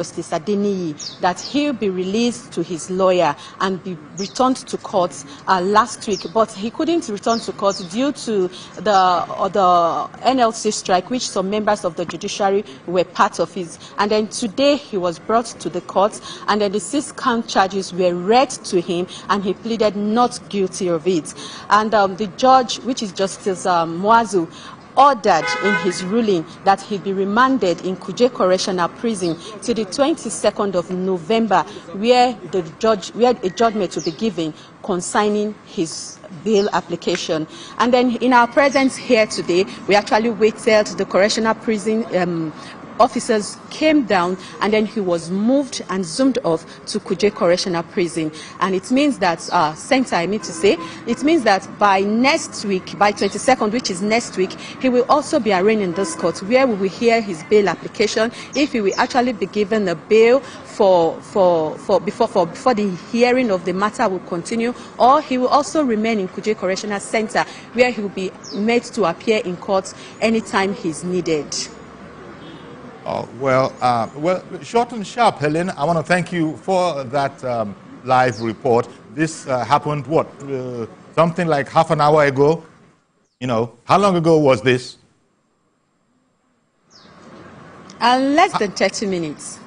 Justice Adeniyi that he'll be released to his lawyer and be returned to court last week, but he couldn't return to court due to the NLC strike, which some members of the judiciary were part of it. And then today he was brought to the court, and then the 6 count charges were read to him, and he pleaded not guilty of it. And the judge, which is Justice Muazu, ordered in his ruling that he be remanded in Kuje Correctional Prison to the 22nd of November, where a judgment will be given concerning his bail application. And then in our presence here today, we actually waited. The correctional prison officers came down, and then he was moved and zoomed off to Kuje Correctional Prison. And it means that, it means that by next week, by 22nd, which is next week, he will also be arraigned in this court, where we will hear his bail application, if he will actually be given a bail before the hearing of the matter will continue, or he will also remain in Kuje Correctional Center, where he will be made to appear in court anytime he's needed. Well, short and sharp, Helen. I want to thank you for that live report. This happened, what, something like half an hour ago? You know, how long ago was this? Less than 30 minutes.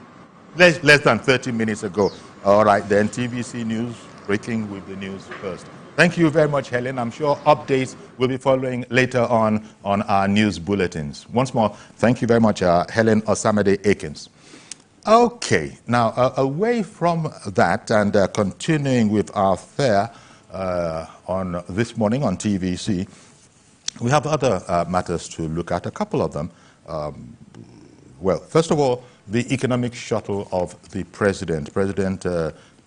Less than 30 minutes ago. All right, then, TVC News, breaking with the news first. Thank you very much, Helen. I'm sure updates will be following later on our news bulletins. Once more, thank you very much, Helen Osamide-Akins. Okay, now away from that and continuing with our fare on this morning on TVC, we have other matters to look at, a couple of them. Well, first of all, the economic shuttle of the president. President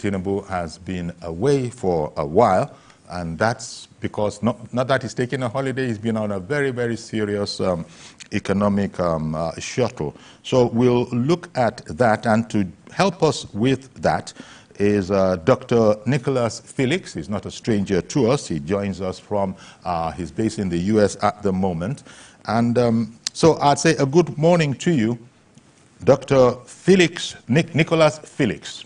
Tinubu has been away for a while. And that's because, not that he's taking a holiday, he's been on a very, very serious economic shuttle. So we'll look at that, and to help us with that is Dr. Nicholas Felix. He's not a stranger to us. He joins us from his base in the U.S. at the moment. And so I'd say a good morning to you, Dr. Felix, Nicholas Felix.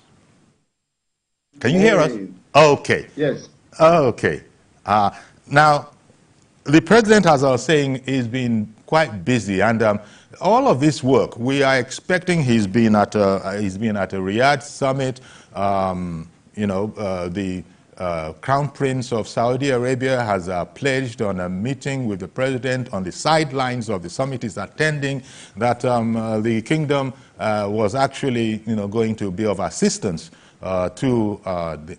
Can you hear us? Okay. Yes. Okay. Now, the president, as I was saying, has been quite busy, and all of this work, we are expecting. He's been at a Riyadh summit. The Crown Prince of Saudi Arabia has pledged on a meeting with the president on the sidelines of the summit he's attending that the kingdom was actually, going to be of assistance to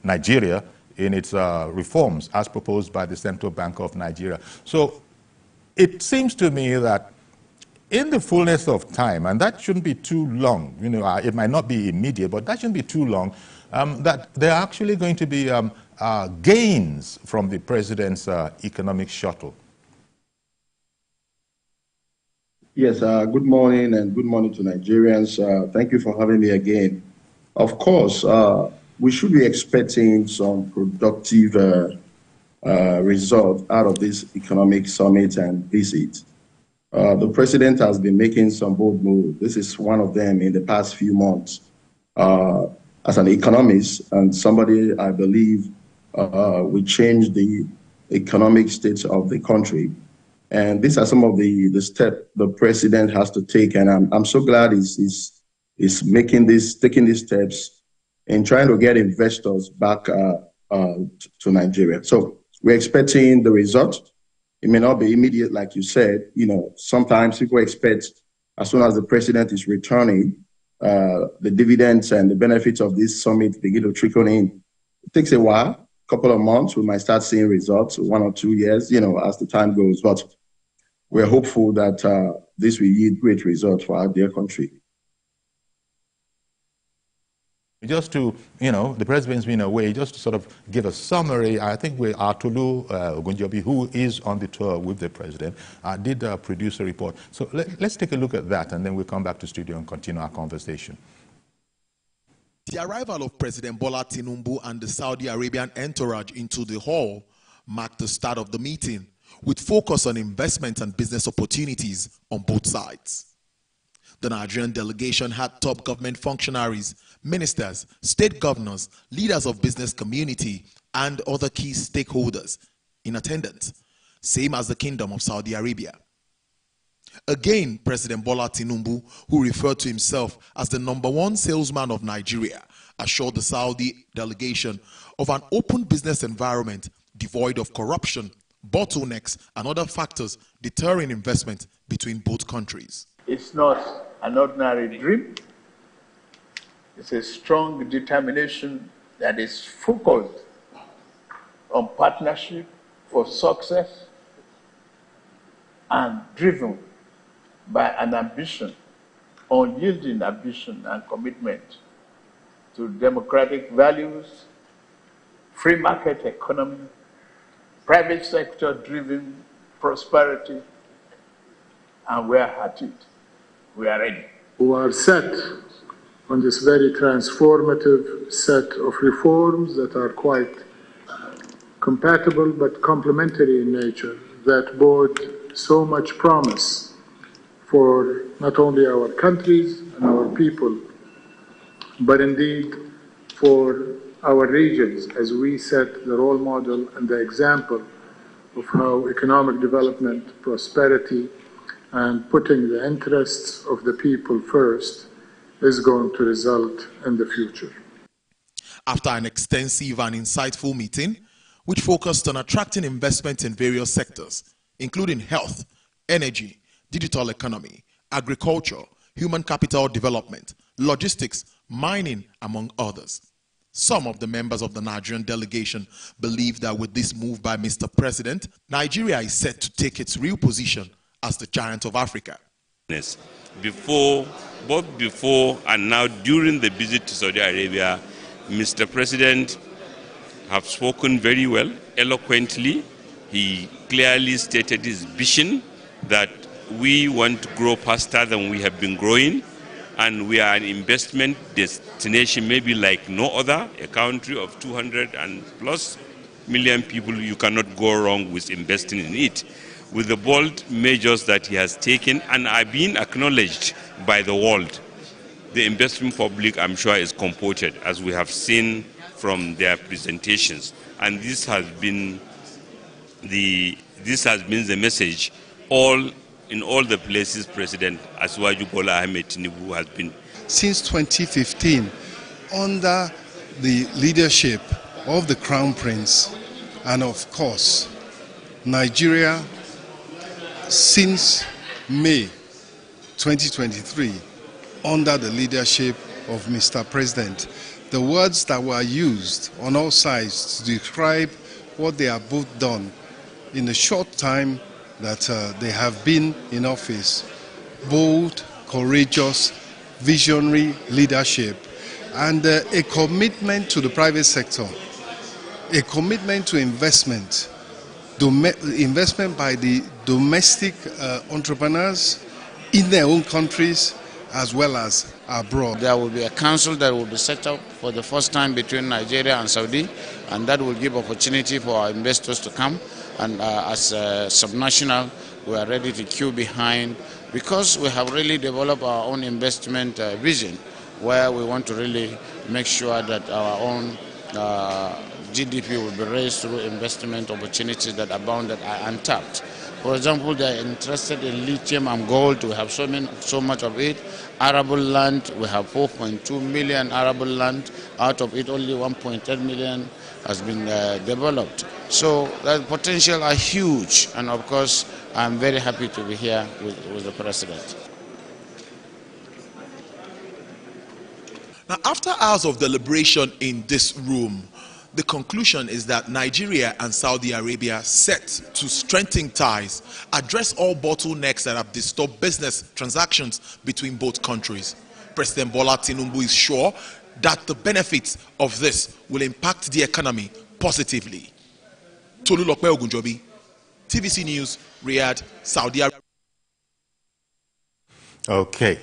Nigeria in its reforms as proposed by the Central Bank of Nigeria. So it seems to me that in the fullness of time, and that shouldn't be too long, it might not be immediate, but that shouldn't be too long, that there are actually going to be gains from the president's economic shuttle. Yes, good morning, and good morning to Nigerians. Thank you for having me again. Of course, we should be expecting some productive result out of this economic summit and visit. The president has been making some bold moves. This is one of them in the past few months. As an economist and somebody I believe will change the economic state of the country. And these are some of the steps the president has to take. And I'm so glad he's taking these steps in trying to get investors back to Nigeria. So we're expecting the result. It may not be immediate, like you said. Sometimes people expect as soon as the president is returning, the dividends and the benefits of this summit begin to trickle in. It takes a while, a couple of months. We might start seeing results, 1 or 2 years, as the time goes. But we're hopeful that this will yield great results for our dear country. Just to, the president's been away, just to sort of give a summary, I think Tolu Ogunjobi, who is on the tour with the president, did produce a report. So let's take a look at that, and then we'll come back to studio and continue our conversation. The arrival of President Bola Tinubu and the Saudi Arabian entourage into the hall marked the start of the meeting, with focus on investment and business opportunities on both sides. The Nigerian delegation had top government functionaries, ministers, state governors, leaders of business community, and other key stakeholders in attendance, same as the Kingdom of Saudi Arabia. Again, President Bola Tinubu, who referred to himself as the #1 salesman of Nigeria, assured the Saudi delegation of an open business environment devoid of corruption, bottlenecks, and other factors deterring investment between both countries. It's not an ordinary dream. It's a strong determination that is focused on partnership for success and driven by an ambition, unyielding ambition and commitment to democratic values, free market economy, private sector driven prosperity, and we are at it. We are ready. We are set on this very transformative set of reforms that are quite compatible but complementary in nature, that bode so much promise for not only our countries and our people, but indeed for our regions, as we set the role model and the example of how economic development, prosperity, and putting the interests of the people first is going to result in the future. After an extensive and insightful meeting, which focused on attracting investment in various sectors, including health, energy, digital economy, agriculture, human capital development, logistics, mining, among others. Some of the members of the Nigerian delegation believe that with this move by Mr. President, Nigeria is set to take its real position as the giant of Africa. Both before and now during the visit to Saudi Arabia, Mr. President have spoken very well, eloquently. He clearly stated his vision that we want to grow faster than we have been growing, and we are an investment destination maybe like no other, a country of 200 and plus million people. You cannot go wrong with investing in it. With the bold measures that he has taken and are being acknowledged by the world, the investment public, I'm sure, is comported, as we have seen from their presentations. And this has been the message in all the places President Asiwaju Bola Ahmed Tinubu has been. Since 2015, under the leadership of the Crown Prince, and of course, Nigeria, since May 2023, under the leadership of Mr. President, the words that were used on all sides to describe what they have both done in the short time that they have been in office: bold, courageous, visionary leadership, and a commitment to the private sector, a commitment to investment by the domestic entrepreneurs in their own countries as well as abroad. There will be a council that will be set up for the first time between Nigeria and Saudi, and that will give opportunity for our investors to come. And as a subnational, we are ready to queue behind, because we have really developed our own investment vision, where we want to really make sure that our own GDP will be raised through investment opportunities that abound, that are untapped. For example, they are interested in lithium and gold. We have so much of it. Arable land, we have 4.2 million arable land. Out of it, only 1.8 million has been developed. So the potential are huge. And of course, I'm very happy to be here with the President. Now, after hours of deliberation in this room, the conclusion is that Nigeria and Saudi Arabia set to strengthen ties, address all bottlenecks that have disturbed business transactions between both countries. President Bola Tinubu is sure that the benefits of this will impact the economy positively. Tolulokpe Ogunjobi, TVC News, Riyadh, Saudi Arabia. Okay,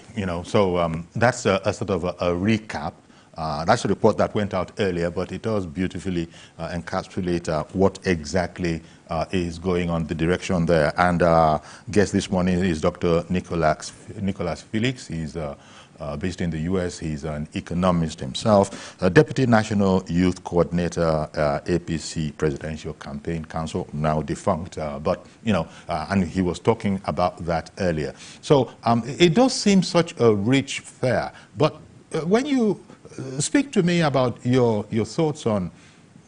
so that's a sort of a recap That's a report that went out earlier, but it does beautifully encapsulate what exactly is going on, the direction there. And guest this morning is Dr. Nicholas Felix. He's based in the U.S. He's an economist himself, a Deputy National Youth Coordinator, APC Presidential Campaign Council, now defunct, but, you know, and he was talking about that earlier. So it does seem such a rich fare, but when you speak to me about your thoughts on,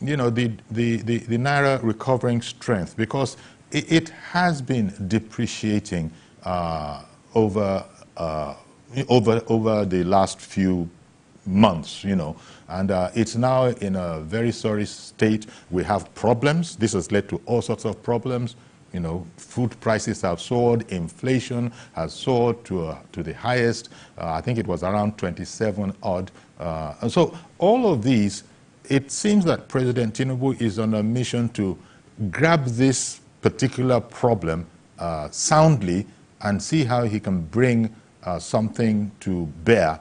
you know, the Naira recovering strength, because it has been depreciating over the last few months, you know, and it's now in a very sorry state. We have problems. This has led to all sorts of problems. You know, food prices have soared, inflation has soared to the highest. I think it was around 27 odd. And so all of these, it seems that President Tinubu is on a mission to grab this particular problem soundly and see how he can bring something to bear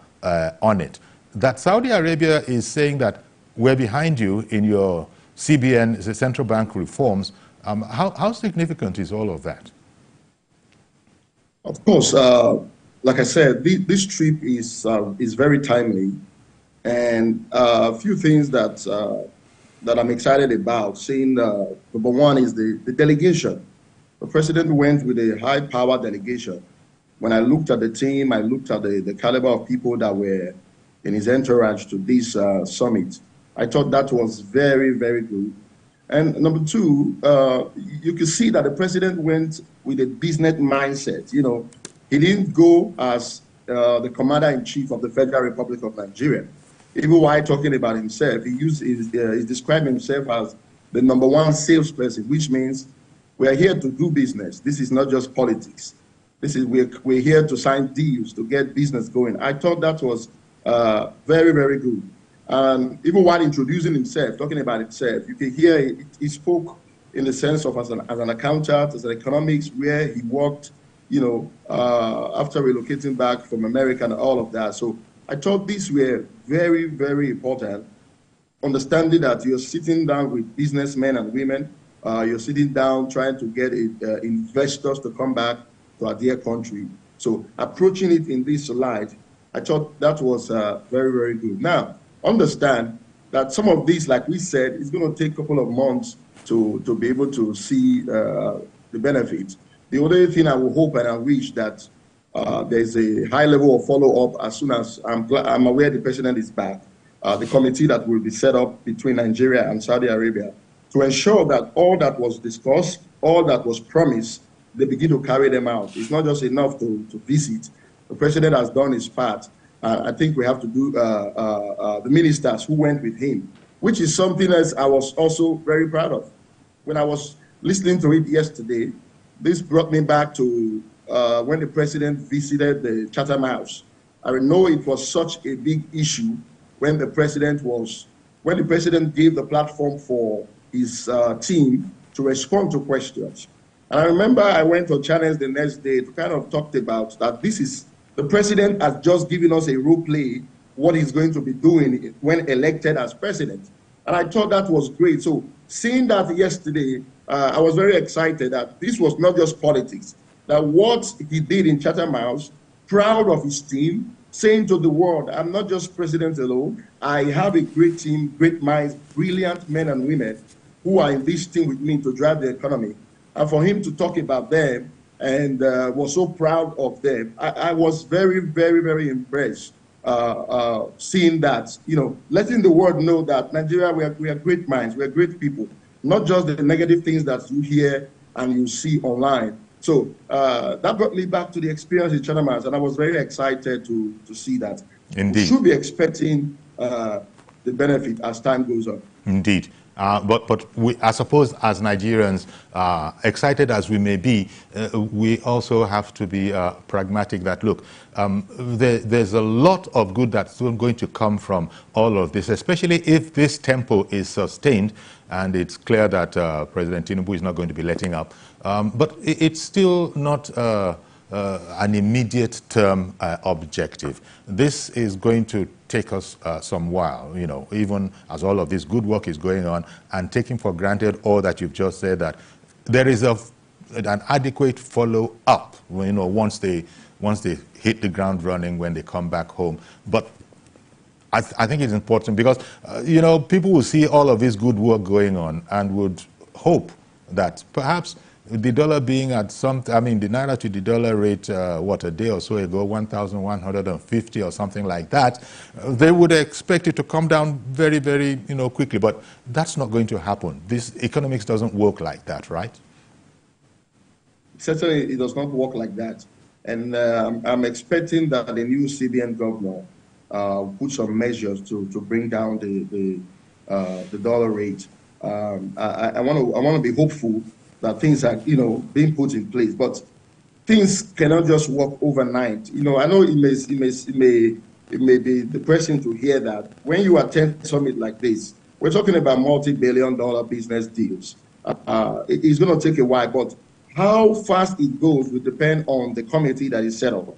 on it. That Saudi Arabia is saying that we're behind you in your CBN, the central bank reforms. How significant is all of that? Of course, like I said, this trip is very timely, and a few things that I'm excited about. Seeing number one is the delegation. The president went with a high-power delegation. When I looked at the team, I looked at the caliber of people that were in his entourage to this summit. I thought that was very, very good. And number two, you can see that the president went with a business mindset. You know, he didn't go as the commander-in-chief of the Federal Republic of Nigeria. Even while talking about himself, he's describing himself as the #1 salesperson, which means we're here to do business. This is not just politics. We're here to sign deals, to get business going. I thought that was very, very good. Even while introducing himself, talking about himself, you can hear he spoke in the sense of as an accountant, as an economics, where he worked, you know, after relocating back from America and all of that. So I thought these were very, very important. Understanding that you're sitting down with businessmen and women, you're sitting down trying to get investors to come back to our dear country. So approaching it in this light, I thought that was very, very good. Now, understand that some of these, like we said, it's going to take a couple of months to be able to see the benefits. The other thing I will hope and I wish that there's a high level of follow-up as soon as I'm aware the president is back, the committee that will be set up between Nigeria and Saudi Arabia to ensure that all that was discussed, all that was promised, they begin to carry them out. It's not just enough to visit. The president has done his part. I think we have to do the ministers who went with him, which is something else I was also very proud of. When I was listening to it yesterday, this brought me back to when the president visited the Chatham House. I know it was such a big issue when the president gave the platform for his team to respond to questions. And I remember I went on channels the next day to kind of talk about that the president has just given us a role play, what he's going to be doing when elected as president. And I thought that was great. So seeing that yesterday, I was very excited that this was not just politics, that what he did in Chatham House, proud of his team, saying to the world, I'm not just president alone, I have a great team, great minds, brilliant men and women who are in this team with me to drive the economy. And for him to talk about them and was so proud of them, I was very, very, very impressed seeing that, you know, letting the world know that Nigeria, we are great minds, we are great people, not just the negative things that you hear and you see online. So that brought me back to the experience in Chatham House, and I was very excited to see that. Indeed. We should be expecting the benefit as time goes on. Indeed. But I suppose as Nigerians, excited as we may be, we also have to be pragmatic that, look, there's a lot of good that's going to come from all of this, especially if this tempo is sustained, and it's clear that President Tinubu is not going to be letting up. But it's still not an immediate term objective. This is going to take us some while, you know, even as all of this good work is going on, and taking for granted all that you've just said, that there is an adequate follow-up, you know, once they hit the ground running, when they come back home. But I think it's important because, you know, people will see all of this good work going on and would hope that perhaps the dollar being at some, I mean, the naira to the dollar rate, what, a day or so ago, 1,150 or something like that, they would expect it to come down very, very, you know, quickly. But that's not going to happen. This economics doesn't work like that, right? Certainly, it does not work like that. And I'm expecting that the new CBN governor put some measures to bring down the dollar rate. I want to be hopeful that things are, you know, being put in place, but things cannot just work overnight. You know, I know it may be depressing to hear that when you attend a summit like this. We're talking about multi-billion-dollar business deals. It's going to take a while, but how fast it goes will depend on the committee that is set up.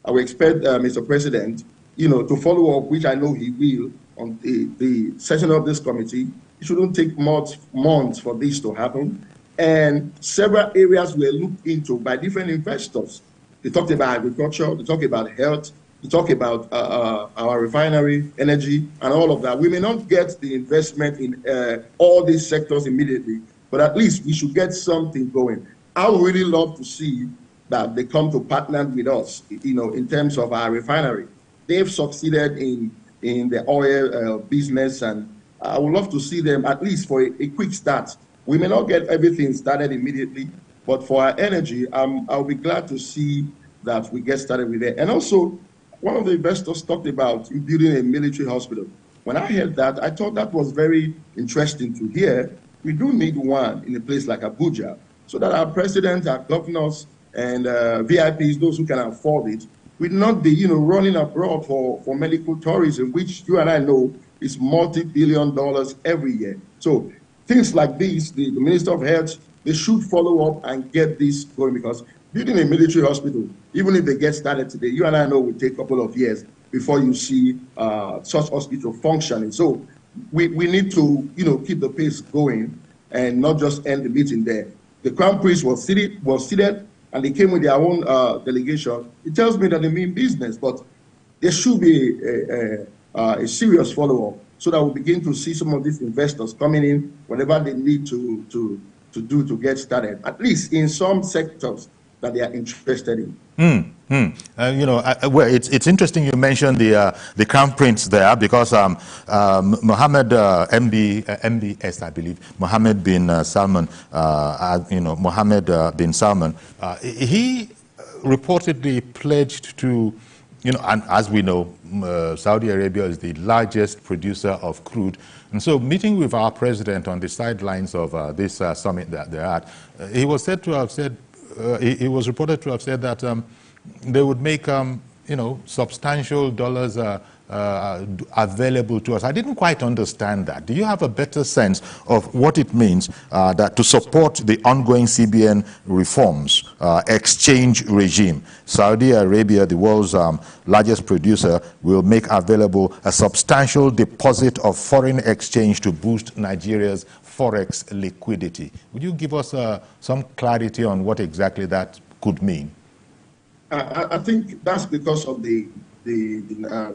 I will expect Mr. President, you know, to follow up, which I know he will, on the session of this committee. It shouldn't take months for this to happen. And several areas were looked into by different investors. They talked about agriculture, they talked about health, they talked about our refinery, energy, and all of that. We may not get the investment in all these sectors immediately, but at least we should get something going. I would really love to see that they come to partner with us, you know, in terms of our refinery. They've succeeded in the oil business, and I would love to see them at least for a quick start. We may not get everything started immediately, but for our energy, I'll be glad to see that we get started with it. And also, one of the investors talked about building a military hospital. When I heard that, I thought that was very interesting to hear. We do need one in a place like Abuja, so that our president, our governors, and VIPs, those who can afford it, will not be, you know, running abroad for medical tourism, which you and I know is multi-billion dollars every year. So things like this, the Minister of Health, they should follow up and get this going, because building a military hospital, even if they get started today, you and I know will take a couple of years before you see such hospital functioning. So we need to, you know, keep the pace going and not just end the meeting there. The Crown Prince was seated, and they came with their own delegation. It tells me that they mean business, but there should be a serious follow-up, so that we'll begin to see some of these investors coming in, whatever they need to do to get started, at least in some sectors that they are interested in. You know, well, it's interesting you mentioned the Crown Prince there, because Mohammed MBS, I believe, Mohammed bin Salman, you know, Mohammed bin Salman, he reportedly pledged to, you know, and as we know, Saudi Arabia is the largest producer of crude. And so, meeting with our president on the sidelines of this summit that they're at, he was said to have said, he was reported to have said that they would make, you know, substantial dollars available to us. I didn't quite understand that. Do you have a better sense of what it means that to support the ongoing CBN reforms, exchange regime, Saudi Arabia, the world's largest producer, will make available a substantial deposit of foreign exchange to boost Nigeria's forex liquidity? Would you give us some clarity on what exactly that could mean? I think that's because of the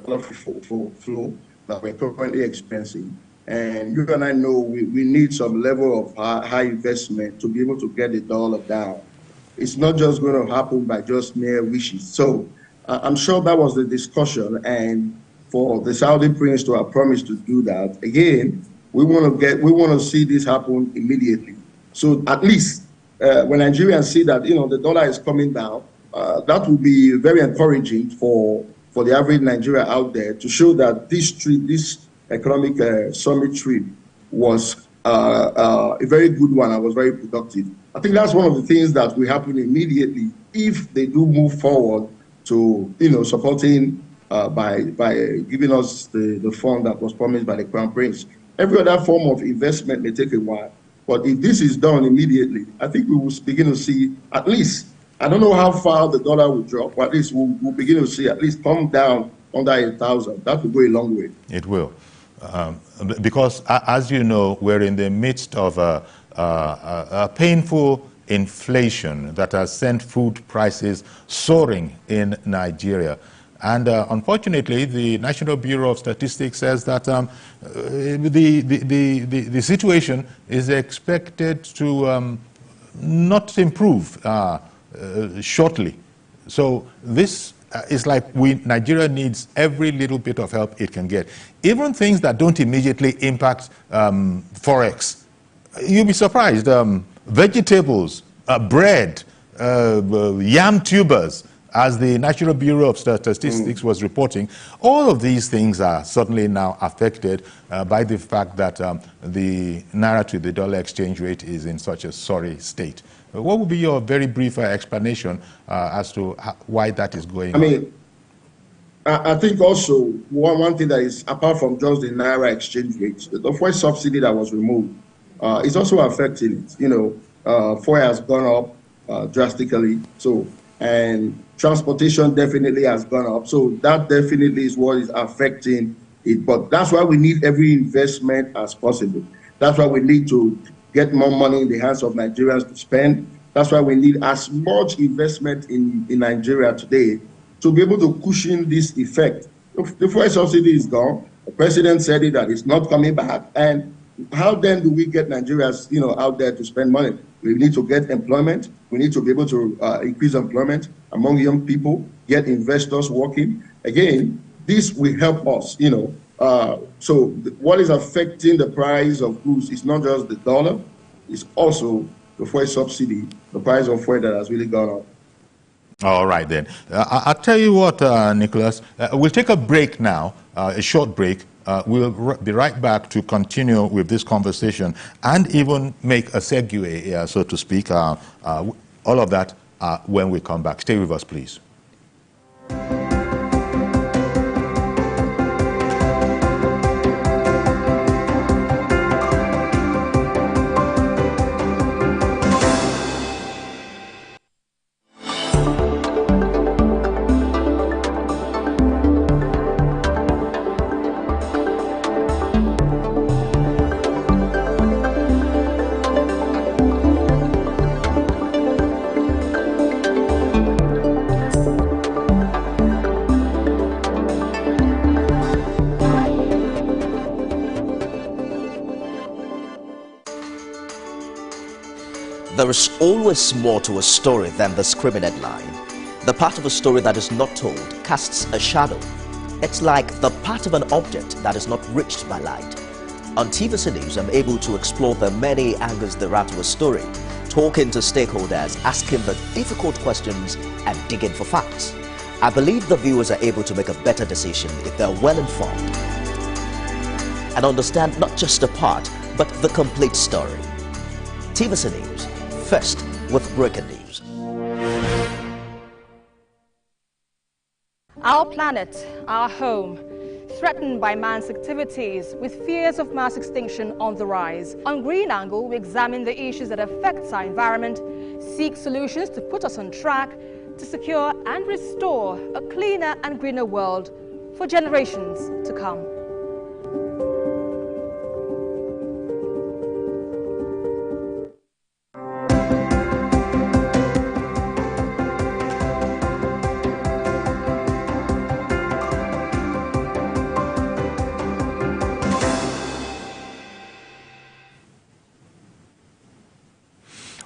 dollar flow that we're currently experiencing. And you and I know we need some level of high investment to be able to get the dollar down. It's not just going to happen by just mere wishes. So I'm sure that was the discussion. And for the Saudi prince to have promised to do that, again, we want to see this happen immediately. So at least when Nigerians see that, you know, the dollar is coming down, that will be very encouraging for the average Nigeria out there, to show that this economic summit trip was a very good one and was very productive. I think that's one of the things that will happen immediately if they do move forward to, you know, supporting by giving us the fund that was promised by the Crown Prince. Every other form of investment may take a while, but if this is done immediately, I think we will begin to see at least, I don't know how far the dollar will drop, but at least we'll begin to see at least come down under 1,000. That will go a long way. It will. Because, as you know, we're in the midst of a painful inflation that has sent food prices soaring in Nigeria. And unfortunately, the National Bureau of Statistics says that the situation is expected to not improve shortly. So this is like Nigeria needs every little bit of help it can get. Even things that don't immediately impact forex. You'll be surprised. Vegetables, bread, yam tubers, as the National Bureau of Statistics was reporting, all of these things are suddenly now affected by the fact that the naira to the dollar exchange rate is in such a sorry state. What would be your very brief explanation as to why that is going on? I mean, I think also one thing that is, apart from just the naira exchange rate, the fuel subsidy that was removed is also affecting it. You know, fuel has gone up drastically. So, and transportation definitely has gone up. So that definitely is what is affecting it. But that's why we need every investment as possible. That's why we need to get more money in the hands of Nigerians to spend. That's why we need as much investment in Nigeria today to be able to cushion this effect. The fuel subsidy is gone. The president said it, that it's not coming back. And how then do we get Nigerians, you know, out there to spend money? We need to get employment. We need to be able to increase employment among young people, get investors working. Again, this will help us, you know. So what is affecting the price of goods is not just the dollar, it's also the fuel subsidy, the price of fuel that has really gone up. All right, then. I'll tell you what, Nicholas, we'll take a break now, a short break. We'll be right back to continue with this conversation and even make a segue, so to speak. All of that when we come back. Stay with us, please. There is always more to a story than the screaming headline. The part of a story that is not told casts a shadow. It's like the part of an object that is not reached by light. On TVC News, I'm able to explore the many angles there are to a story, talking to stakeholders, asking the difficult questions, and digging for facts. I believe the viewers are able to make a better decision if they're well informed and understand not just a part, but the complete story. TVC News, first with breaking news. Our planet, our home, threatened by man's activities with fears of mass extinction on the rise. On Green Angle, we examine the issues that affect our environment, seek solutions to put us on track to secure and restore a cleaner and greener world for generations to come.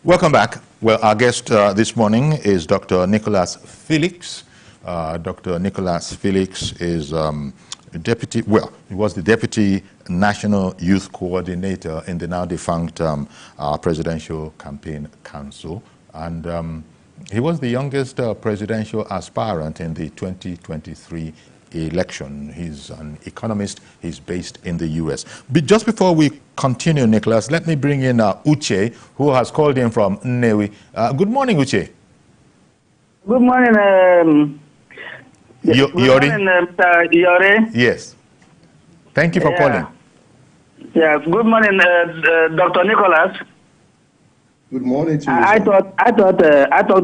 Welcome back. Well, our guest this morning is Dr. Nicholas Felix. Dr. Nicholas Felix is deputy, well, he was the Deputy National Youth Coordinator in the now defunct Presidential Campaign Council. And he was the youngest presidential aspirant in the 2023 election. He's an economist. He's based in the U.S. But just before we continue, Nicholas, let me bring in Uche, who has called in from Nnewi. Good morning, Uche. Good morning, Yori? Mr. Yori. Yes. Thank you for calling. Yeah. Good morning, Dr. Nicholas. Good morning to you. I thought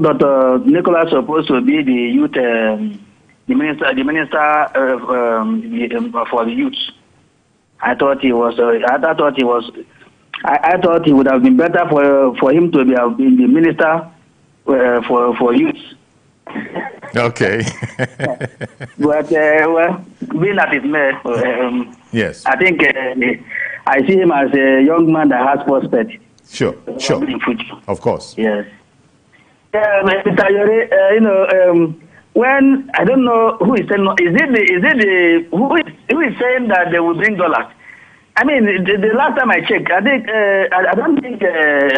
Dr. Nicholas was supposed to be the youth the minister for the youth. I thought he was. I thought it would have been better for him to be the minister for youth. Okay. But well, being that it may, yes, I think I see him as a young man that has prospect. Sure. Of course. Yes. Mr. Yore, when I don't know who is saying, who is saying that they will bring dollars? I mean, the last time I checked, I think I don't think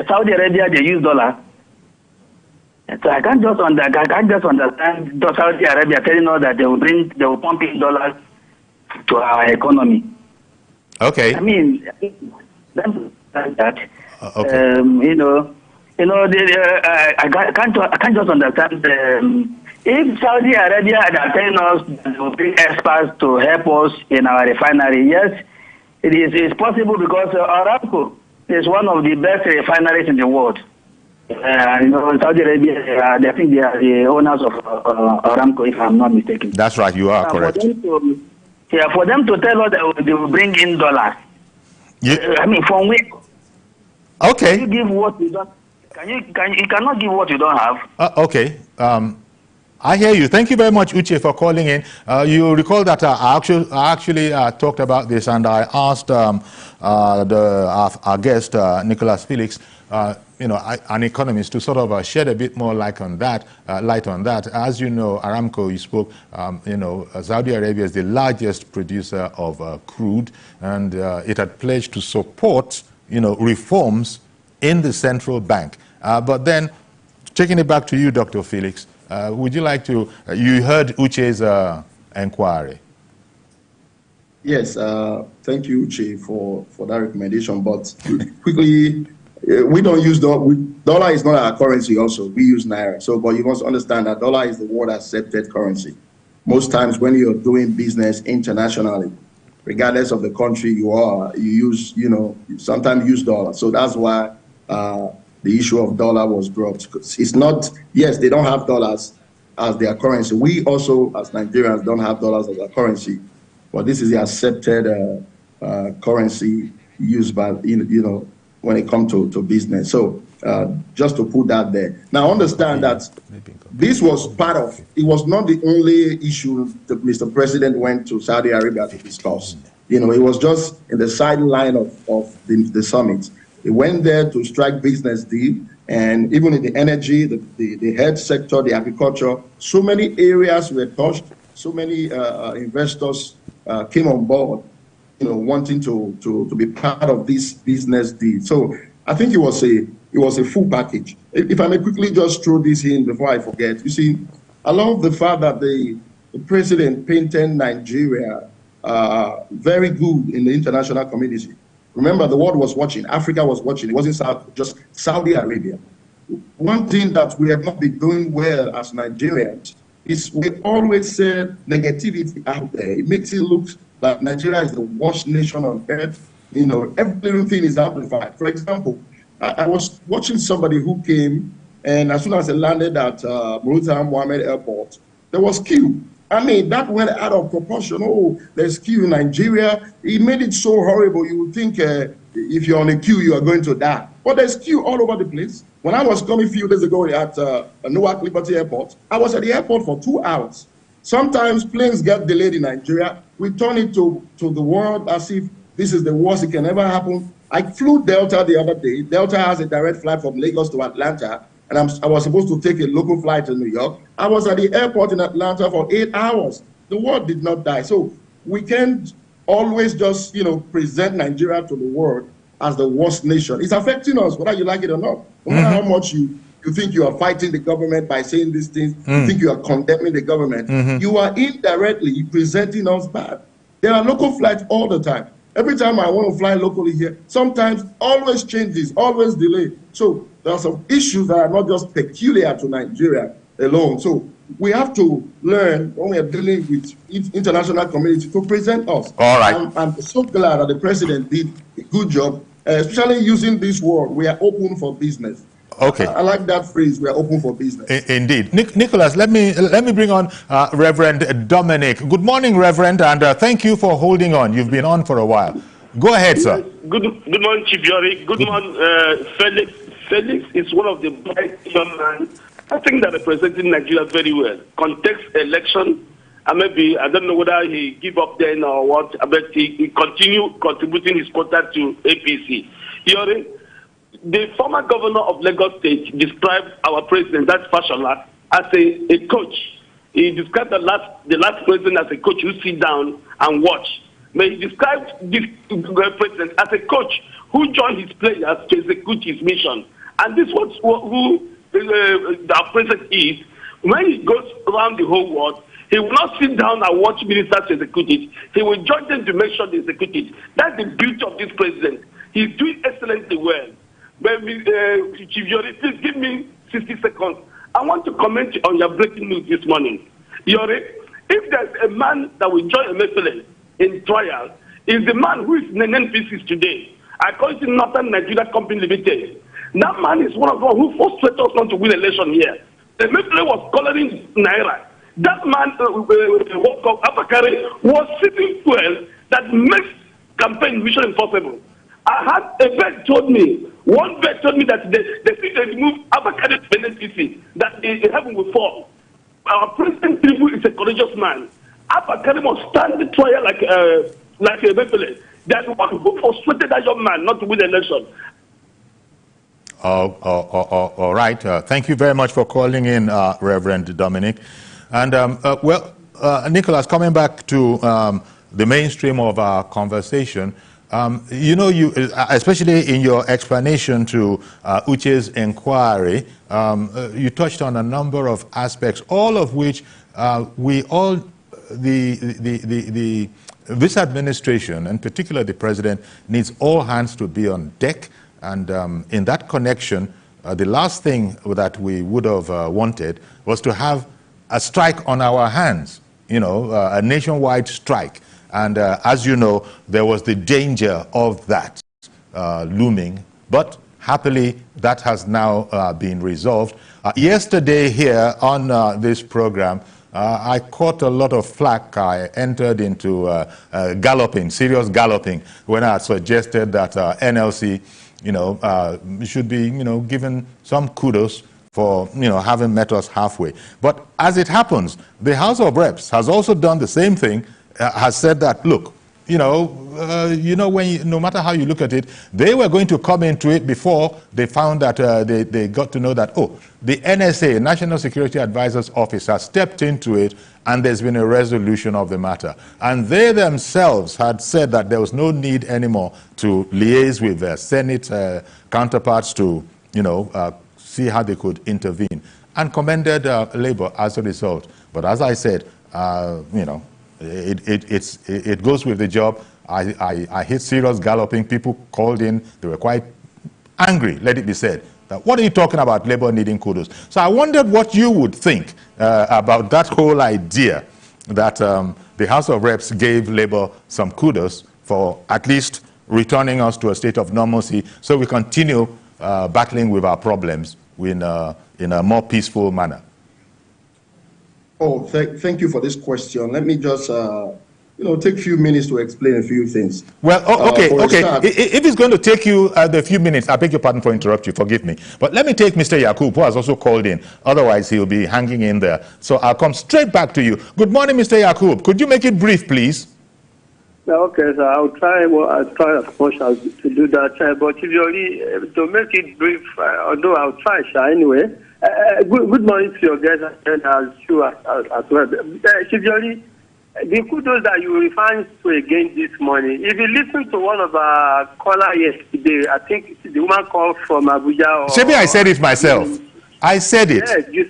Saudi Arabia they use dollar. So I can't just understand Saudi Arabia telling us that they will pump in dollars to our economy. Okay. I mean, that. Okay. I can't just understand. If Saudi Arabia are telling us that they will bring experts to help us in our refinery, yes, it's possible because Aramco is one of the best refineries in the world. Saudi Arabia, I think they are the owners of Aramco, if I'm not mistaken. That's right, you are correct. For them to tell us that they will bring in dollars. I mean, from where? Okay. You give what you don't. You cannot give what you don't have. Okay. I hear you. Thank you very much, Uche, for calling in. You recall that I actually talked about this, and I asked our guest, Nicholas Felix, an economist, to sort of shed a bit more light on that. As you know, Aramco, you spoke, Saudi Arabia is the largest producer of crude, and it had pledged to support, reforms in the central bank. But then, taking it back to you, Dr. Felix, would you like to, you heard Uche's inquiry. Yes, thank you, Uche, for that recommendation. But quickly, we don't use dollar is not our currency also. We use Naira. So, but you must understand that dollar is the world accepted currency. Most times when you're doing business internationally, regardless of the country you are, you use, sometimes use dollar. So that's why the issue of dollar was brought. It's not, yes, they don't have dollars as their currency. We also, as Nigerians, don't have dollars as our currency. But this is the accepted currency used by, when it comes to business. So just to put that there. Now understand that this was part of, it was not the only issue that Mr. President went to Saudi Arabia to discuss. It was just in the sideline of the summit. He went there to strike business deal, and even in the energy, the health sector, the agriculture, so many areas were touched, so many investors came on board, wanting to be part of this business deal. So I think it was a full package. If I may quickly just throw this in before I forget, you see, I love the fact that the president painted Nigeria very good in the international community. Remember, the world was watching. Africa was watching. It wasn't just Saudi Arabia. One thing that we have not been doing well as Nigerians is we always said negativity out there. It makes it look like Nigeria is the worst nation on earth. Everything is amplified. For example, I was watching somebody who came, and as soon as they landed at Murtala Mohammed Airport, there was queue. I mean, that went out of proportion. Oh, there's queue in Nigeria. It made it so horrible. You would think if you're on a queue, you are going to die. But there's queue all over the place. When I was coming a few days ago at Newark Liberty Airport, I was at the airport for 2 hours. Sometimes planes get delayed in Nigeria. We turn it to the world as if this is the worst it can ever happen. I flew Delta the other day. Delta has a direct flight from Lagos to Atlanta, and I was supposed to take a local flight to New York. I was at the airport in Atlanta for 8 hours. The world did not die. So we can't always just, present Nigeria to the world as the worst nation. It's affecting us, whether you like it or not. No matter how much you think you are fighting the government by saying these things, you think you are condemning the government, you are indirectly presenting us bad. There are local flights all the time. Every time I want to fly locally here, sometimes always changes, always delay. So there are some issues that are not just peculiar to Nigeria alone. So we have to learn when we are dealing with international community to present us. All right. I'm so glad that the president did a good job, especially using this word. We are open for business. Okay. I like that phrase. We are open for business. Indeed. Nicholas, let me bring on Reverend Dominic. Good morning, Reverend, and thank you for holding on. You've been on for a while. Go ahead, sir. Good morning, Chief Buhari. Good morning, Felix. Felix is one of the bright young men, I think, that representing Nigeria very well. Context election, and maybe, I don't know whether he give up then or what, but he continue contributing his quota to APC. Buhari, the former governor of Lagos State described our president, that's Fashola, as a coach. He described the last president as a coach who sit down and watch. But he described this president as a coach who joined his players to execute his mission. And this was who our president is. When he goes around the whole world, he will not sit down and watch ministers execute it. He will join them to make sure they execute it. That's the beauty of this president. He's doing excellently well. But Chief Buhari, please give me 60 seconds. I want to comment on your breaking news this morning. Buhari, if there's a man that will join Emefiele in trial, is the man who is in NNPC today. I call it Northern Nigeria Company Limited. That man is one of them who frustrated us not to win election here. Emefiele was coloring Naira. That man, Abakari, was sitting well that makes campaign mission impossible. I had a vet told me, one vet told me that they think they remove Abakari to NNPC, that the heaven will fall. Our president Tinubu is a courageous man. Abakari must stand the trial like Emefiele. That who frustrated that young man not to win the election. All right. Thank you very much for calling in, Reverend Dominic. And Nicholas, coming back to the mainstream of our conversation, you know, especially in your explanation to Uche's inquiry, you touched on a number of aspects, all of which this administration, and particularly the president, needs all hands to be on deck. And in that connection, the last thing that we would have wanted was to have a strike on our hands, you know, a nationwide strike. And as you know, there was the danger of that looming. But happily, that has now been resolved. Yesterday here on this program, I caught a lot of flack. I entered into galloping, serious galloping, when I suggested that NLC, you know, should be, you know, given some kudos for, you know, having met us halfway. But as it happens, the House of Reps has also done the same thing, has said that, look, no matter how you look at it, they were going to come into it before they found that they got to know that, oh, the NSA, National Security Advisor's Office, has stepped into it and there's been a resolution of the matter. And they themselves had said that there was no need anymore to liaise with their Senate counterparts to, see how they could intervene, and commended Labour as a result. But as I said, it goes with the job. I hit serious galloping. People called in. They were quite angry, let it be said. What are you talking about, Labour needing kudos? So I wondered what you would think about that whole idea that the House of Reps gave Labour some kudos for at least returning us to a state of normalcy so we continue battling with our problems in a more peaceful manner. Oh, thank you for this question. Let me just, take a few minutes to explain a few things. Well, okay. If it's going to take you the few minutes, I beg your pardon for interrupting you, forgive me. But let me take Mr. Yakub, who has also called in. Otherwise, he'll be hanging in there. So I'll come straight back to you. Good morning, Mr. Yakub. Could you make it brief, please? Okay, so I'll try as much as to do that. But if you only to make it brief, although I'll try, anyway. Good morning to your guests and as well. Shivjoli, the kudos that you referred to again this morning, if you listen to one of our callers yesterday, I think the woman called from Abuja. Maybe I said it myself. I said it. Yes,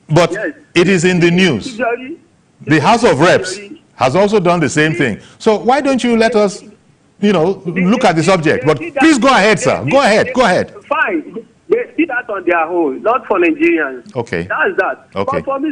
but yes, it is in the news. Shivjoli, the House of Reps has also done the same thing. So why don't you let us, look at the subject? But please go ahead, sir. Go ahead. Fine. They see that on their own, not for Nigerians. Okay. That's that. Okay. But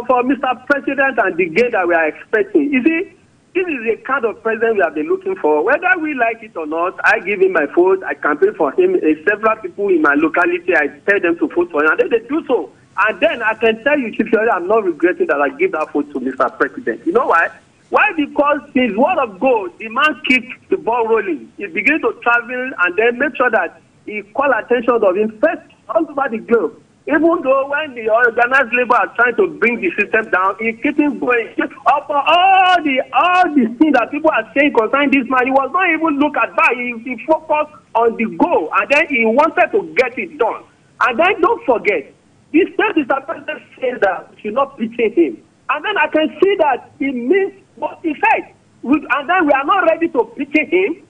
for Mr. President and the gain that we are expecting, you see, This is the kind of president we have been looking for. Whether we like it or not, I give him my vote. I campaign for him. Several people in my locality, I tell them to vote for him, and then they do so. And then I can tell you, Chief Yori, I'm not regretting that I give that vote to Mr. President. You know why? Why? Because his word of God, the man keeps the ball rolling. He begins to travel and then make sure that he call attention of him first all over the globe. Even though when the organized labor are trying to bring the system down, he keeps going. Upon all the things that people are saying concerning this man, he was not even look at that. He focused on the goal, and then he wanted to get it done. And then don't forget, the state Mr. President says that we should not pity him. And then I can see that he means what he said. And then we are not ready to pity him.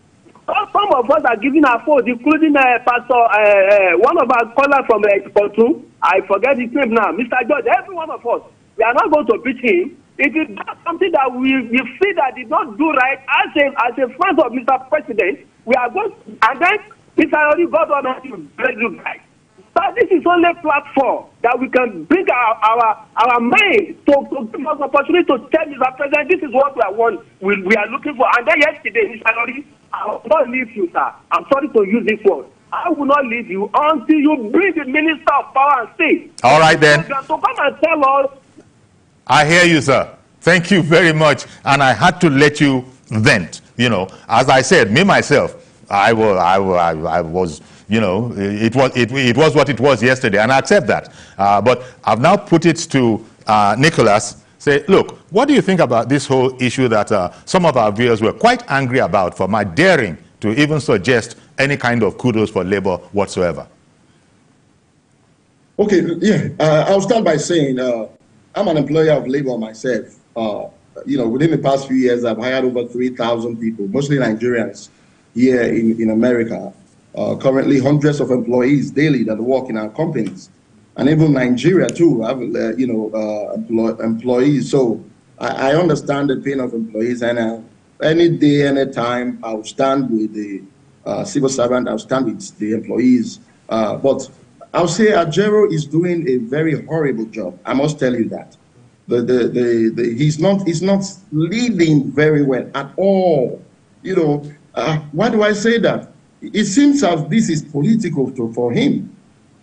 Some of us are giving our votes, including Pastor, one of our callers from Exportu, I forget his name now, Mr. George, every one of us. We are not going to beat him. If it does something that we feel that did not do right, as a friend of Mr. President, we are going to, and then Mr. Already God to bless you guys. But this is only a platform that we can bring our mind to give us opportunity to tell Mr. President, this is what we are looking for. And then yesterday, Mr. Already, I will not leave you, sir. I'm sorry to use this word. I will not leave you until you bring the Minister of Power and State. All right, then. To come and tell us. I hear you, sir. Thank you very much. And I had to let you vent. You know, as I said, me, myself, I was, you know, it was what it was yesterday, and I accept that. But I've now put it to Nicholas. Say, look, what do you think about this whole issue that some of our viewers were quite angry about for my daring to even suggest any kind of kudos for labor whatsoever? Okay, yeah, I'll start by saying I'm an employer of labor myself. You know, within the past few years, I've hired over 3,000 people, mostly Nigerians, here in America. Currently, hundreds of employees daily that work in our companies. And even Nigeria, too, have, you know, employees. So I understand the pain of employees. And any day, any time, I'll stand with the civil servant, I'll stand with the employees. But I'll say Ajero is doing a very horrible job. I must tell you that. He's not leading very well at all. You know, why do I say that? It seems as this is political for him.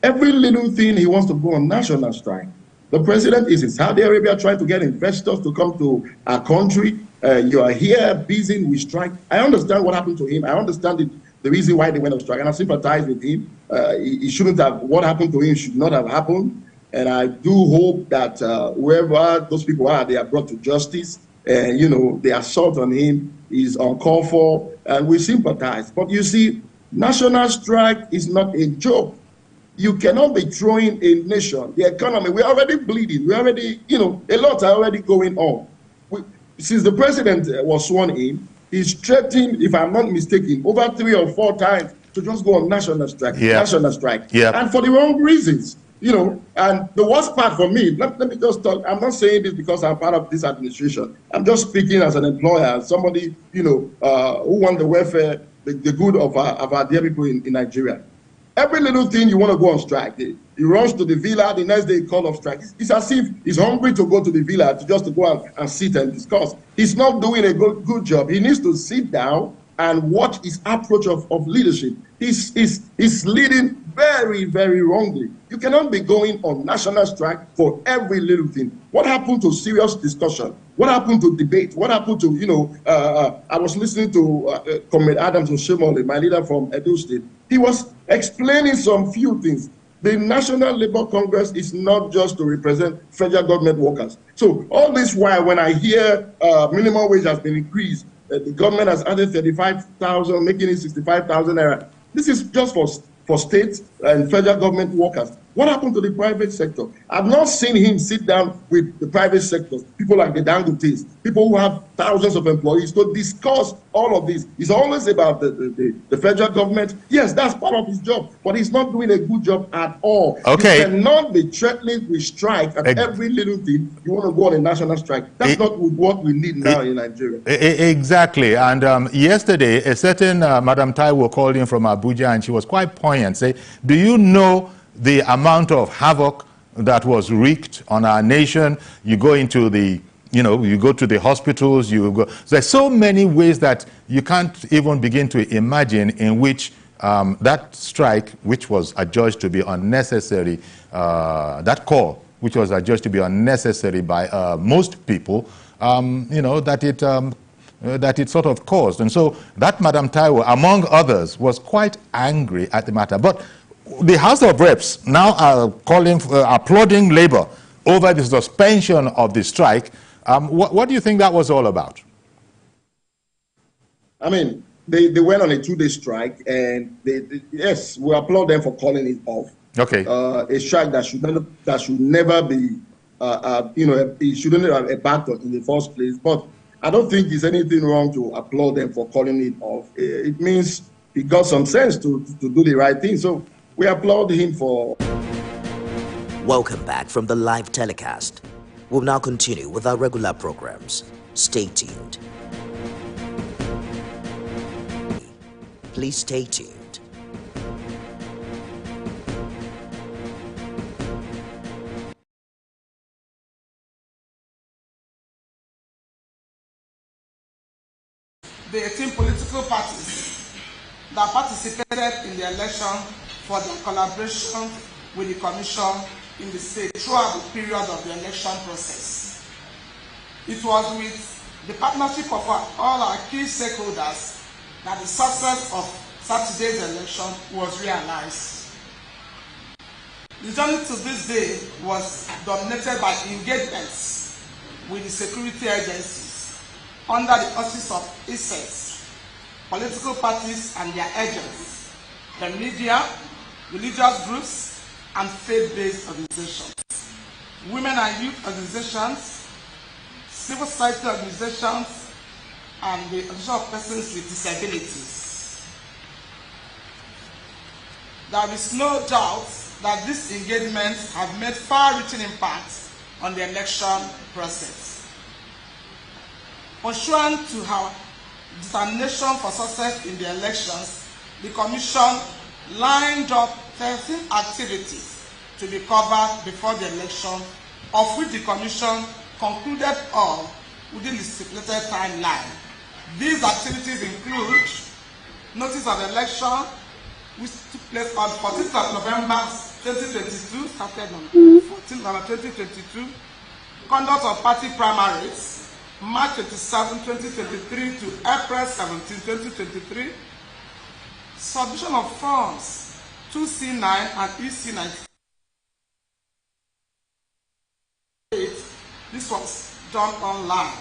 Every little thing he wants to go on national strike. The president is in Saudi Arabia trying to get investors to come to our country. You are here busy with strike. I understand what happened to him. I understand the reason why they went on strike, and I sympathize with him. He shouldn't have. What happened to him should not have happened. And I do hope that whoever those people are, they are brought to justice. And you know, the assault on him is uncalled for, and we sympathize. But you see, national strike is not a joke. You cannot be throwing a nation, the economy. We're already bleeding. We already, you know, a lot are already going on. Since the president was sworn in, he's threatened, if I'm not mistaken, over 3 or 4 times to just go on national strike. Yeah. National strike. Yeah. And for the wrong reasons. You know, and the worst part for me, let me just talk. I'm not saying this because I'm part of this administration. I'm just speaking as an employer, somebody, you know, who want the welfare, the good of our dear people in Nigeria. Every little thing you want to go on strike, he runs to the villa, the next day he calls off strike. It's as if he's hungry to go to the villa to go and sit and discuss. He's not doing a good job. He needs to sit down and watch his approach of leadership. He's leading very, very wrongly. You cannot be going on national strike for every little thing. What happened to serious discussion? What happened to debate? What happened to, you know, I was listening to Comrade Adams Oshimole, my leader from Edo State. He was explaining some few things. The National Labour Congress is not just to represent federal government workers. So all this while, when I hear minimum wage has been increased, the government has added 35,000, making it 65,000 naira. This is just for state and federal government workers. What happened to the private sector? I've not seen him sit down with the private sector, people like the Dangotes, people who have thousands of employees, to discuss all of this. It's always about the federal government. Yes, that's part of his job, but he's not doing a good job at all. Okay. You cannot be threatening with strike at every little thing. You want to go on a national strike. That's not what we need now in Nigeria. Exactly. And yesterday, a certain Madam Taiwo called in from Abuja, and she was quite poignant, say, do you know the amount of havoc that was wreaked on our nation? You go into the you know, you go to the hospitals, you go. There's so many ways that you can't even begin to imagine in which that strike, which was adjudged to be unnecessary, that call, which was adjudged to be unnecessary by most people, you know, that it sort of caused. And so that Madam Taiwo, among others, was quite angry at the matter. But the House of Reps now are calling, applauding Labour over the suspension of the strike. What do you think that was all about? I mean, they went on a 2-day strike, and yes, we applaud them for calling it off. Okay. A strike that should never be, you know, it shouldn't have a backed in the first place. But I don't think there's anything wrong to applaud them for calling it off. It means he got some sense to do the right thing. So we applaud him for. Welcome back from the live telecast. We'll now continue with our regular programs. Stay tuned. Please stay tuned. The 18 political parties that participated in the election for their collaboration with the Commission in the state throughout the period of the election process. It was with the partnership of all our key stakeholders that the success of Saturday's election was realized. The journey to this day was dominated by engagements with the security agencies under the auspices of ISETs, political parties and their agents, the media, religious groups, and faith-based organizations, women and youth organizations, civil society organizations, and the organization of persons with disabilities. There is no doubt that these engagements have made far-reaching impacts on the election process. Pursuant to our determination for success in the elections, the Commission lined up 13 activities to be covered before the election, of which the Commission concluded all within the stipulated timeline. These activities include notice of election, which took place on 14th of November 2022, started on 14th November 2022, conduct of party primaries, March 27, 2023 to April 17, 2023, submission of forms 2C9 and EC9. This was done online,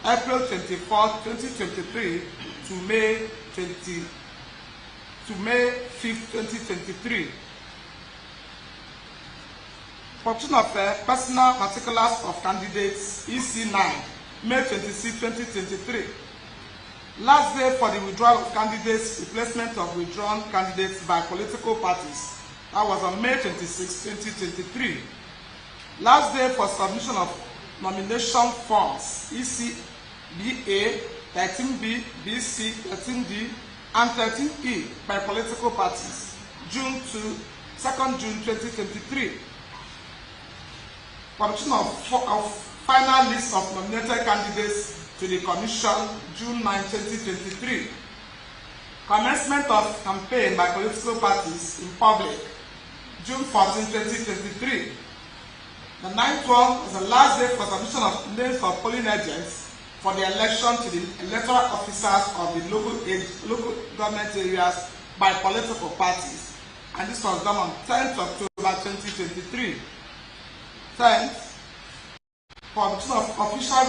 April 24, 2023 to May 5, 2023. Portion of personal particulars of candidates, EC9, May 26, 2023. Last day for the withdrawal of candidates, replacement of withdrawn candidates by political parties. That was on May 26, 2023. Last day for submission of nomination forms, ECBA, 13B, BC, 13D, and 13E by political parties, June 2nd June 2023. Publication of final list of nominated candidates to the Commission, June 9, 2023. Commencement of campaign by political parties in public, June 14, 2023. The 9th one was the last day for submission of names of polling agents for the election to the electoral officers of the local government areas by political parties. And this was done on 10th October 2023. 10th, for of official